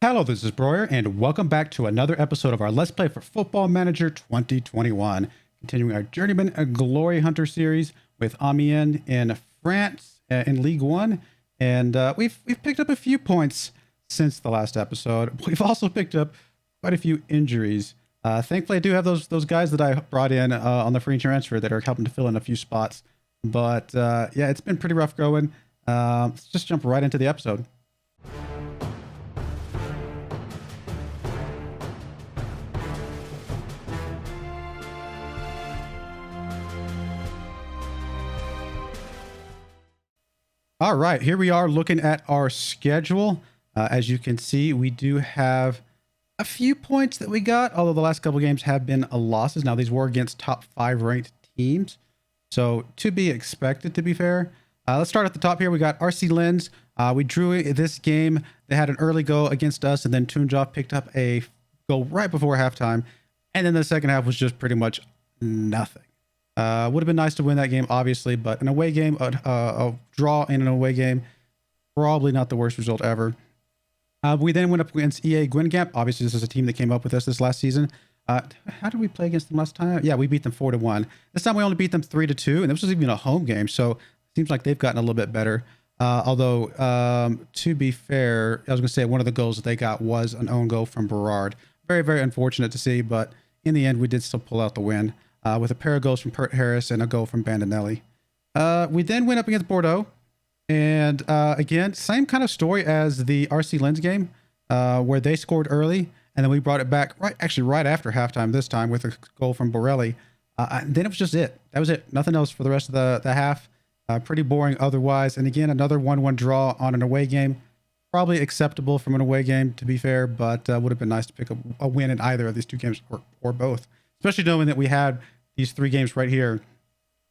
Hello, this is Broyar, and welcome back to another episode of our Let's Play for Football Manager 2021. Continuing our Journeyman Glory Hunter series with Amiens in France in League One. And we've picked up a few points since the last episode. We've also picked up quite a few injuries. Thankfully, I do have those guys that I brought in on the free transfer that are helping to fill in a few spots. But yeah, it's been pretty rough going. Let's just jump right into the episode. All right, here we are looking at our schedule. As you can see, we do have a few points that we got, although the last couple games have been losses. Now, these were against top 5 ranked teams, so to be expected, to be fair. Let's start at the top here. We got RC Lens. We drew this game. They had an early goal against us, and then Tunjoff picked up a goal right before halftime, and then the second half was just pretty much nothing. Would have been nice to win that game, obviously, but an away game, a draw in an away game, probably not the worst result ever. We then went up against EA Guingamp. Obviously, this is a team that came up with us this last season. How did we play against them last time? Yeah, we beat them 4-1. This time we only beat them 3-2, and this was even a home game, so it seems like they've gotten a little bit better. Although, to be fair, I was going to say one of the goals that they got was an own goal from Broyar. Very, very unfortunate to see, but in the end, we did still pull out the win. With a pair of goals from Pert Harris and a goal from Bandinelli. We then went up against Bordeaux. And again, same kind of story as the RC Lens game, where they scored early, and then we brought it back right after halftime this time with a goal from Borelli. Then it was just it. That was it. Nothing else for the rest of the half. Pretty boring otherwise. And again, another 1-1 draw on an away game. Probably acceptable from an away game, to be fair, but would have been nice to pick up a win in either of these two games or both. Especially knowing that we had these 3 games right here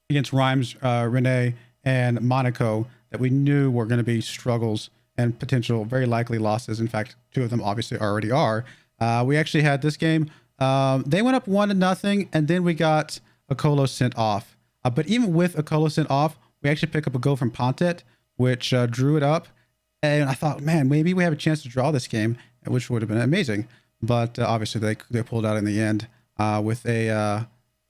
against Reims, Rennes, and Monaco that we knew were going to be struggles and potential very likely losses. In fact, 2 of them obviously already are. We actually had this game. They went up 1-0, and then we got Akolo sent off. But even with Akolo sent off, we actually picked up a goal from Pontet, which drew it up. And I thought, man, maybe we have a chance to draw this game, which would have been amazing. But obviously they pulled out in the end with a...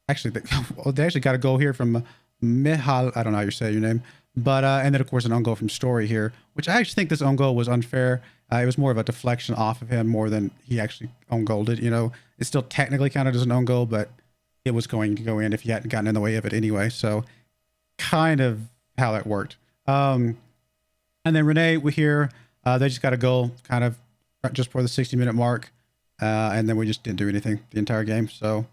Actually, they actually got a goal here from Mihal. I don't know how you say your name. But, and then, of course, an own goal from Story here, which I actually think this own goal was unfair. It was more of a deflection off of him more than he actually own goaled it. You know, it's still technically counted as an own goal, but it was going to go in if he hadn't gotten in the way of it anyway. So kind of how that worked. And then Renee, we here, they just got a goal kind of just before the 60-minute mark. And then we just didn't do anything the entire game. So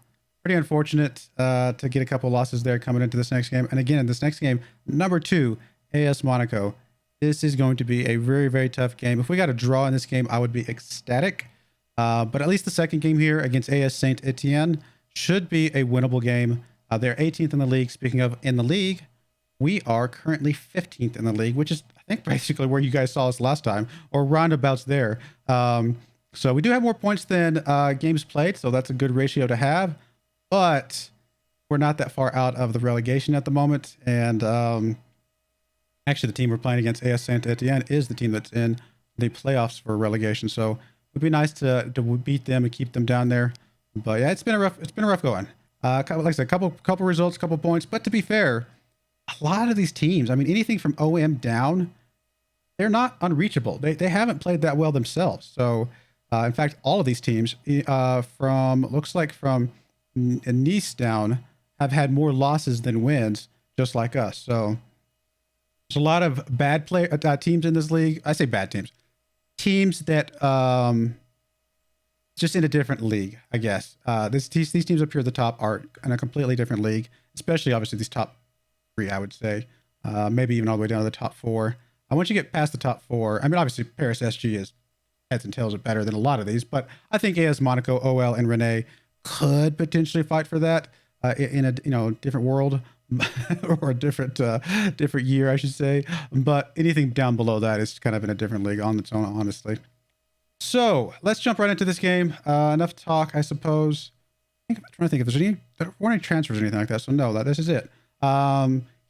pretty unfortunate to get a couple losses there coming into this next game. And again, in this next game, number 2, AS Monaco. This is going to be a very, very tough game. If we got a draw in this game, I would be ecstatic. But at least the second game here against AS Saint Etienne should be a winnable game. They're 18th in the league. Speaking of in the league, we are currently 15th in the league, which is, I think, basically where you guys saw us last time, or roundabouts there. So we do have more points than games played, so that's a good ratio to have. But we're not that far out of the relegation at the moment. And actually, the team we're playing against, AS Saint Etienne, is the team that's in the playoffs for relegation. So it would be nice to beat them and keep them down there. But yeah, it's been a rough going. Like I said, couple results, couple points. But to be fair, a lot of these teams, I mean, anything from OM down, they're not unreachable. They haven't played that well themselves. So in fact, all of these teams looks like from Nice down have had more losses than wins, just like us. So there's a lot of bad teams in this league. I say bad teams that just in a different league, I guess. These teams up here at the top are in a completely different league, especially obviously these top 3, I would say, maybe even all the way down to the top 4. Once you get past the top 4, I mean, obviously Paris SG is heads and tails are better than a lot of these, but I think AS Monaco, OL, and Rennes could potentially fight for that in a different world or a different year, I should say. But anything down below that is kind of in a different league on its own, honestly. So let's jump right into this game. Enough talk, I suppose. I'm trying to think if there weren't any transfers or anything like that. So no, this is it.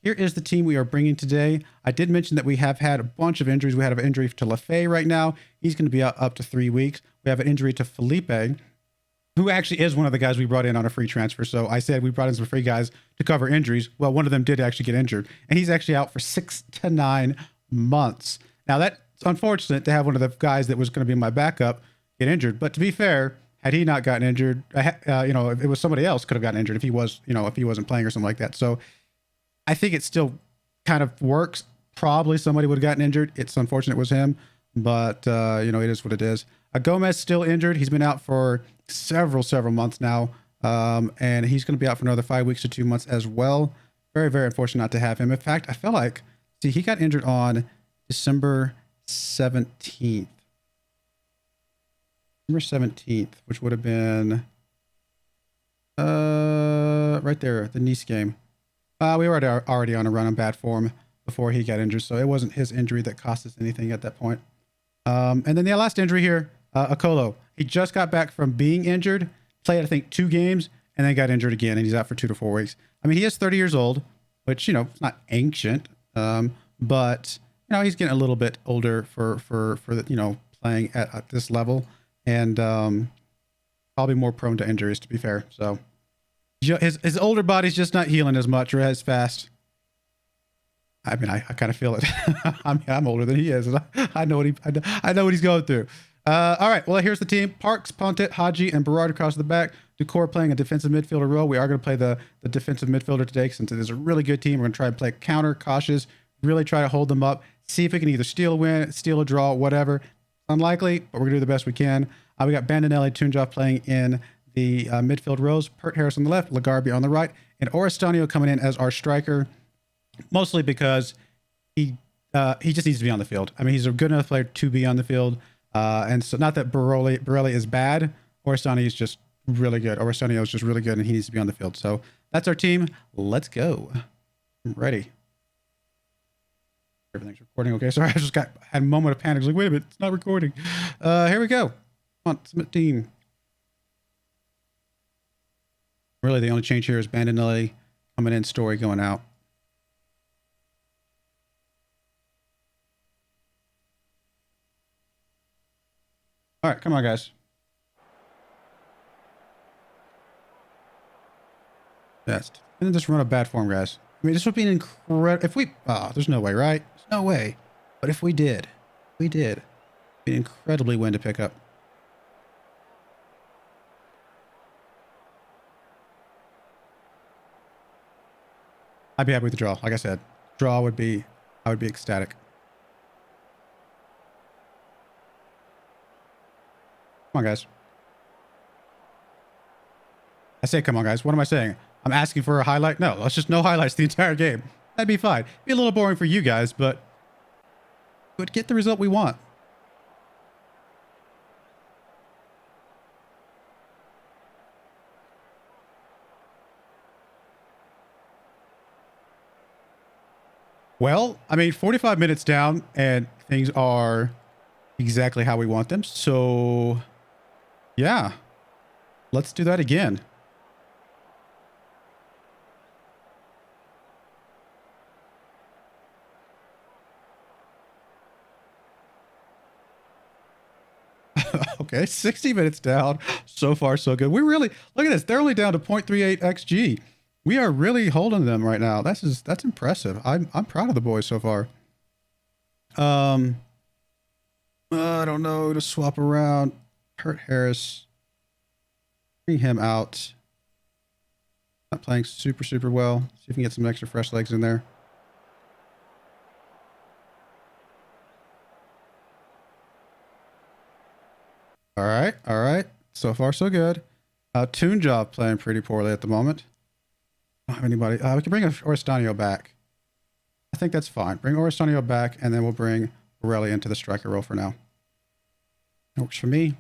here is the team we are bringing today. I did mention that we have had a bunch of injuries. We had an injury to Lefay right now. He's going to be out up to 3 weeks. We have an injury to Felipe, who actually is one of the guys we brought in on a free transfer. So I said we brought in some free guys to cover injuries. Well, one of them did actually get injured, and he's actually out for 6 to 9 months. Now, that's unfortunate to have one of the guys that was going to be my backup get injured. But to be fair, had he not gotten injured, if it was somebody else could have gotten injured if he wasn't playing or something like that. So I think it still kind of works. Probably somebody would have gotten injured. It's unfortunate it was him, but it is what it is. Gomez still injured. He's been out for several months now, and he's going to be out for another 5 weeks to 2 months as well. Very, very unfortunate not to have him. In fact, I feel like, he got injured on December 17th. December 17th, which would have been right there, the Nice game. We were already on a run on bad form before he got injured, so it wasn't his injury that cost us anything at that point. And then the last injury here, Akolo. He just got back from being injured, played, I think, 2 games, and then got injured again, and he's out for 2 to 4 weeks. I mean, he is 30 years old, which, it's not ancient, but, he's getting a little bit older for playing at this level, and probably more prone to injuries, to be fair. So his older body's just not healing as much or as fast. I mean, I kind of feel it. I'm older than he is, and I know what he's going through. All right, well, here's the team. Parks, Pontet, Haji, and Broyar across the back. Ducour playing a defensive midfielder role. We are going to play the defensive midfielder today since it is a really good team. We're going to try and play counter, cautious, really try to hold them up, see if we can either steal a win, steal a draw, whatever. Unlikely, but we're going to do the best we can. We got Bandinelli, Tunjov playing in the midfield rows, Pert Harris on the left, Lagarbi on the right, and Oristanio coming in as our striker, mostly because he just needs to be on the field. I mean, he's a good enough player to be on the field. And so not that Borelli is bad. Oristanio is just really good. Oristanio is just really good, and he needs to be on the field. So that's our team. Let's go. I'm ready. Everything's recording. Okay, sorry. I just had a moment of panic. I was like, wait a minute, it's not recording. Here we go. Come on, submit team. Really, the only change here is Bandinelli coming in, Story going out. All right, come on, guys. Best. And then just run a bad form, guys. I mean, this would be an incredible... If we... there's no way, right? There's no way. But if we did, it'd be an incredibly win to pick up. I'd be happy with the draw. Like I said, draw would be... I would be ecstatic. Come on, guys. I say, come on, guys. What am I saying? I'm asking for a highlight? No, let's just no highlights the entire game. That'd be fine. Be a little boring for you guys, but it would get the result we want. Well, I mean, 45 minutes down, and things are exactly how we want them. So, yeah, let's do that again. Okay, 60 minutes down. So far, so good. We really, look at this. They're only down to 0.38 XG. We are really holding them right now. That's impressive. I'm proud of the boys so far. I don't know, to swap around. Pert Harris. Bring him out. Not playing super well. See if we can get some extra fresh legs in there. All right. So far, so good. Tunjov playing pretty poorly at the moment. I don't have anybody. We can bring Oristanio back. I think that's fine. Bring Oristanio back, and then we'll bring Borelli into the striker role for now. That works for me.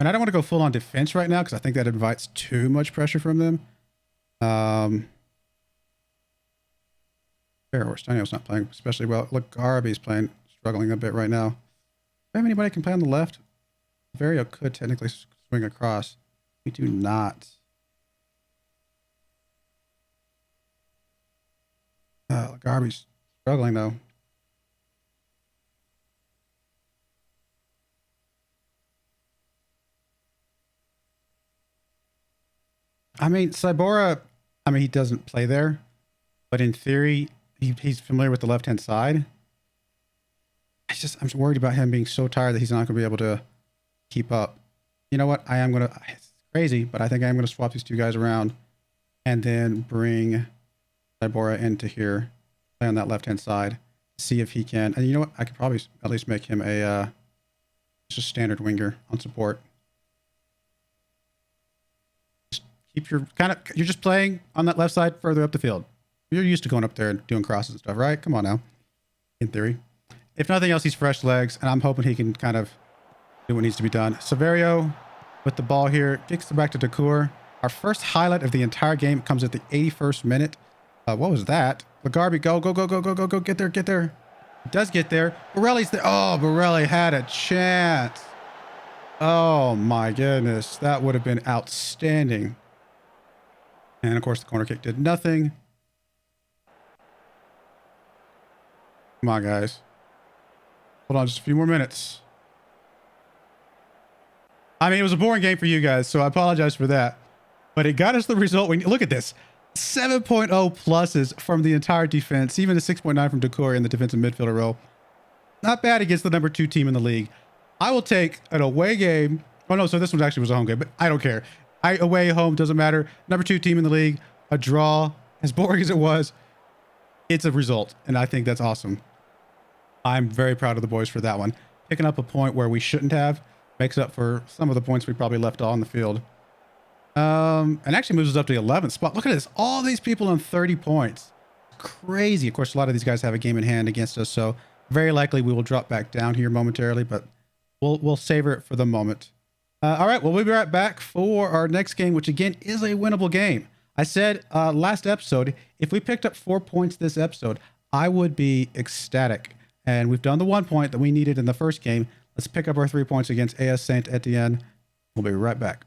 And I don't want to go full on defense right now because I think that invites too much pressure from them. Oristanio's not playing especially well. Look, Garby's struggling a bit right now. Do I have anybody who can play on the left? Vario could technically swing across. We do not. Garby's struggling though. I mean, Cybora, I mean, he doesn't play there, but in theory, he's familiar with the left-hand side. I'm worried about him being so tired that he's not going to be able to keep up. You know what? It's crazy, but I think I am going to swap these two guys around and then bring Cybora into here, play on that left-hand side, see if he can. And you know what? I could probably at least make him just a standard winger on support. Just keep you're just playing on that left side further up the field. You're used to going up there and doing crosses and stuff, right? Come on now. In theory. If nothing else, he's fresh legs, and I'm hoping he can kind of do what needs to be done. Severio with the ball here, kicks it back to Decour. Our first highlight of the entire game comes at the 81st minute. What was that? Lagarbi, go, get there. He does get there. Borelli's there. Oh, Borelli had a chance. Oh my goodness. That would have been outstanding. And of course, the corner kick did nothing. Come on, guys. Hold on just a few more minutes. I mean, it was a boring game for you guys, so I apologize for that. But it got us the result. Look at this. 7.0 pluses from the entire defense, even a 6.9 from Decour in the defensive midfielder role. Not bad against the number 2 team in the league. I will take an away game. Oh, no, so this one actually was a home game, but I don't care. Away, home, doesn't matter. Number 2 team in the league, a draw, as boring as it was, it's a result, and I think that's awesome. I'm very proud of the boys for that one. Picking up a point where we shouldn't have makes up for some of the points we probably left on the field. And actually moves us up to the 11th spot. Look at this. All these people on 30 points. Crazy. Of course, a lot of these guys have a game in hand against us, so very likely we will drop back down here momentarily, but we'll savor it for the moment. All right, well, we'll be right back for our next game, which again is a winnable game. I said last episode, if we picked up 4 points this episode, I would be ecstatic. And we've done the 1 point that we needed in the first game. Let's pick up our 3 points against AS Saint-Etienne. We'll be right back.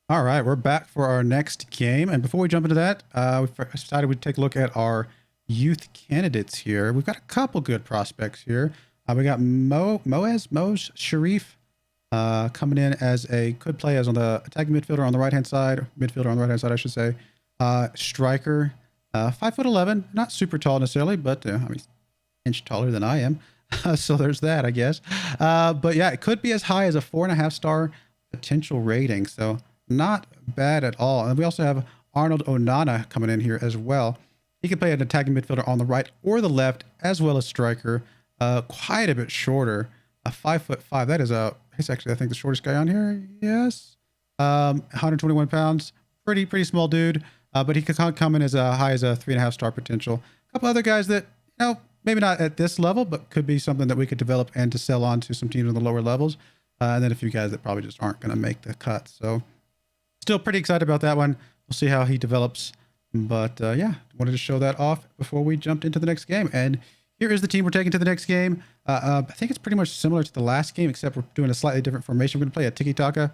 All right, we're back for our next game. And before we jump into that, we decided we'd take a look at our youth candidates here. We've got a couple good prospects here. We got Moez Sharif coming in as could play as on the attacking midfielder on the right-hand side. Midfielder on the right-hand side, I should say. Striker, 5'11", not super tall necessarily, but I mean, inch taller than I am. So there's that, I guess. But yeah, it could be as high as a 4.5 star potential rating. So not bad at all. And we also have Arnold Onana coming in here as well. He can play an attacking midfielder on the right or the left, as well as striker. Quite a bit shorter. 5'5". That is he's actually, I think, the shortest guy on here. Yes. 121 pounds. Pretty small dude. But he could come in as high as a 3.5 star potential. A couple other guys that, you know, maybe not at this level, but could be something that we could develop and to sell on to some teams on the lower levels. And then a few guys that probably just aren't going to make the cut. So still pretty excited about that one. We'll see how he develops. But yeah, wanted to show that off before we jumped into the next game. And here is the team we're taking to the next game. I think it's pretty much similar to the last game, except we're doing a slightly different formation. We're going to play a tiki-taka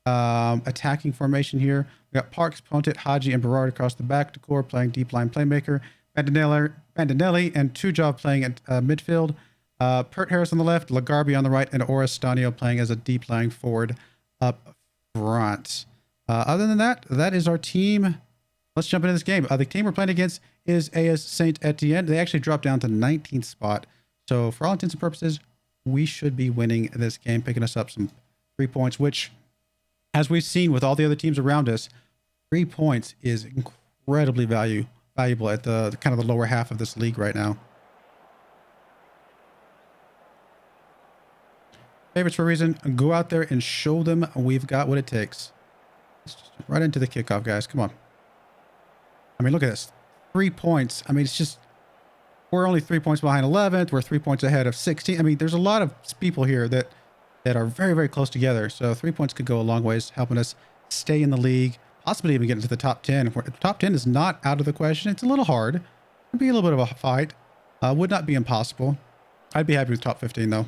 attacking formation here. We got Parks, Pontet, Haji, and Broyar across the back. Decour playing deep line playmaker. Bandinelli and Tujov playing at midfield. Pert Harris on the left, Lagarbi on the right, and Stanio playing as a deep lying forward up front. Other than that, that is our team. Let's jump into this game. The team we're playing against is AS Saint-Etienne. They actually dropped down to 19th spot. So for all intents and purposes, we should be winning this game, picking us up some 3 points, which, as we've seen with all the other teams around us, 3 points is incredibly valuable at the kind of the lower half of this league right now. Favorites for a reason. Go out there and show them we've got what it takes. Let's just jump right into the kickoff, guys. Come on. I mean, look at this. 3 points. I mean, it's just, we're only 3 points behind 11th. We're 3 points ahead of 16. I mean, there's a lot of people here that are very, very close together. So 3 points could go a long ways, helping us stay in the league, possibly even get into the top 10. If the top 10 is not out of the question, it's a little hard. It'd be a little bit of a fight. Would not be impossible. I'd be happy with top 15, though.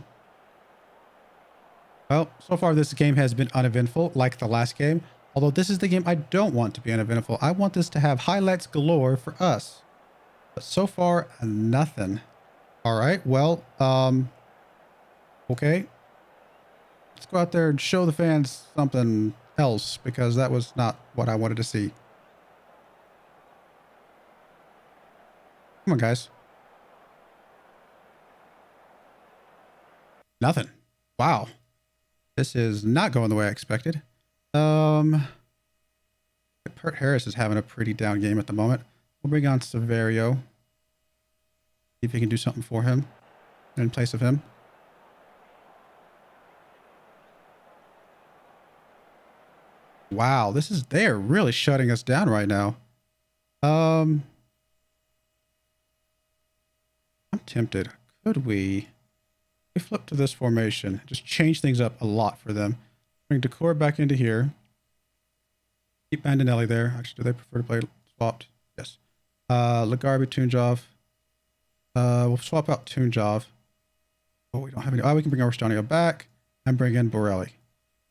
Well, so far this game has been uneventful, like the last game. Although this is the game I don't want to be uneventful. I want this to have highlights galore for us. But so far, nothing. All right, well, okay. Let's go out there and show the fans something else, because that was not what I wanted to see. Come on, guys. Nothing. Wow. This is not going the way I expected. Pert Harris is having a pretty down game at the moment. We'll bring on Severio. See if we can do something for him in place of him. Wow, they're really shutting us down right now. I'm tempted. Could we flip to this formation? Just change things up a lot for them. Bring Decor back into here. Keep Bandinelli there. Actually, do they prefer to play swapped? Yes. Lagarbi, Tunjov. We'll swap out Tunjov. Oh, we don't have any. Oh, we can bring Orstanio back and bring in Borelli.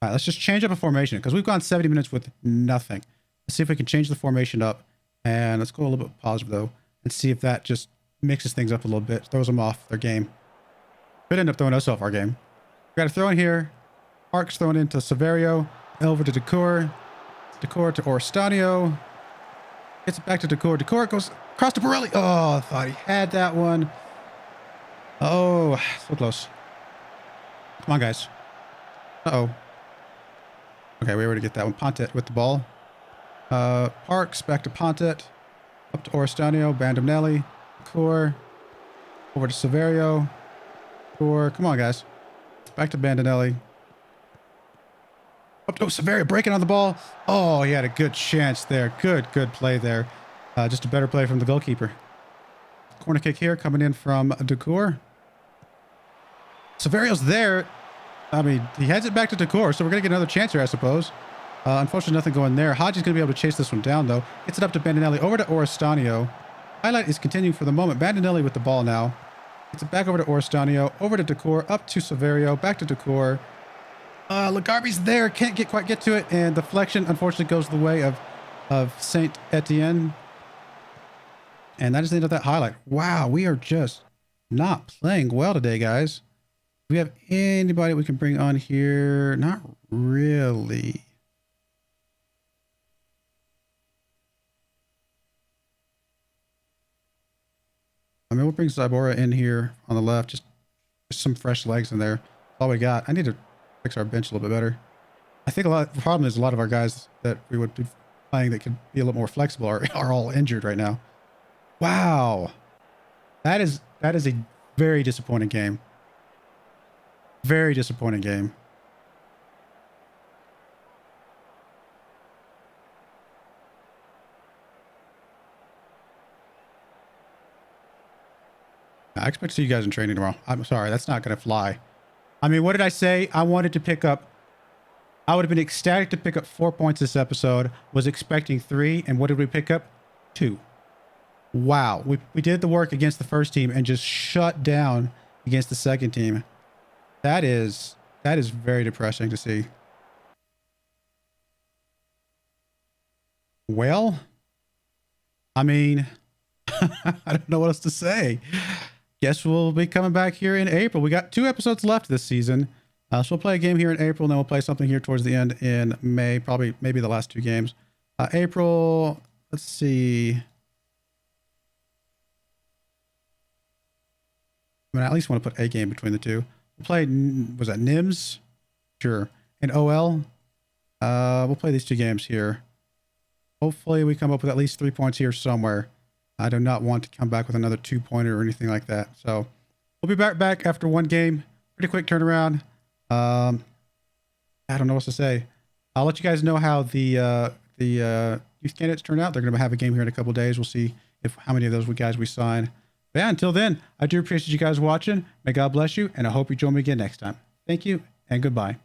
All right, let's just change up a formation because we've gone 70 minutes with nothing. Let's see if we can change the formation up. And let's go a little bit positive, though, and see if that just mixes things up a little bit, throws them off their game. Could end up throwing us off our game. We got to throw in here. Park's thrown into Severio. Over to Decor. Decor to Orstanio. Gets it back to Decor. Decor goes across to Borelli. Oh, I thought he had that one. Oh, so close. Come on, guys. Uh-oh. Okay, we already get that one. Pontet with the ball. Parks back to Pontet. Up to Orstanio. Bandinelli. Decor. Over to Severio. Decor. Come on, guys. Back to Bandinelli. Up to Severio. Breaking on the ball. Oh, he had a good chance there. Good play there. Just a better play from the goalkeeper. Corner kick here coming in from Decor. Severio's there. I mean, he heads it back to Decor, so we're going to get another chance here, I suppose. Unfortunately, nothing going there. Hodge's going to be able to chase this one down, though. Gets it up to Bandinelli. Over to Orstanio. Highlight is continuing for the moment. Bandinelli with the ball now. Gets it back over to Orstanio. Over to Decor. Up to Severio. Back to Decor. Lagarbi's there. Can't quite get to it. And deflection, unfortunately, goes the way of Saint Etienne. And that is the end of that highlight. Wow, we are just not playing well today, guys. Do we have anybody we can bring on here? Not really. I mean, we'll bring Zybora in here on the left. Just some fresh legs in there. That's all we got. I need to fix our bench a little bit better. I think the problem is a lot of our guys that we would be playing that could be a little more flexible are all injured right now. Wow. That is a very disappointing game. Very disappointing game. I expect to see you guys in training tomorrow. I'm sorry, that's not going to fly. I mean, what did I say? I wanted to pick up... I would have been ecstatic to pick up 4 points this episode. Was expecting 3, and what did we pick up? 2. Wow. We did the work against the first team and just shut down against the second team. That is very depressing to see. Well, I mean, I don't know what else to say. Guess we'll be coming back here in April. We got 2 episodes left this season. So we'll play a game here in April, and then we'll play something here towards the end in May, probably maybe the last 2 games. April, let's see. I mean, I at least want to put a game between the 2. We'll play, was that NIMS? Sure. And OL. We'll play these 2 games here. Hopefully we come up with at least 3 points here somewhere. I do not want to come back with another 2-pointer or anything like that. So we'll be back after 1 game. Pretty quick turnaround. I don't know what to say. I'll let you guys know how the youth candidates turn out. They're going to have a game here in a couple days. We'll see how many of those guys we sign. But yeah, until then, I do appreciate you guys watching. May God bless you, and I hope you join me again next time. Thank you, and goodbye.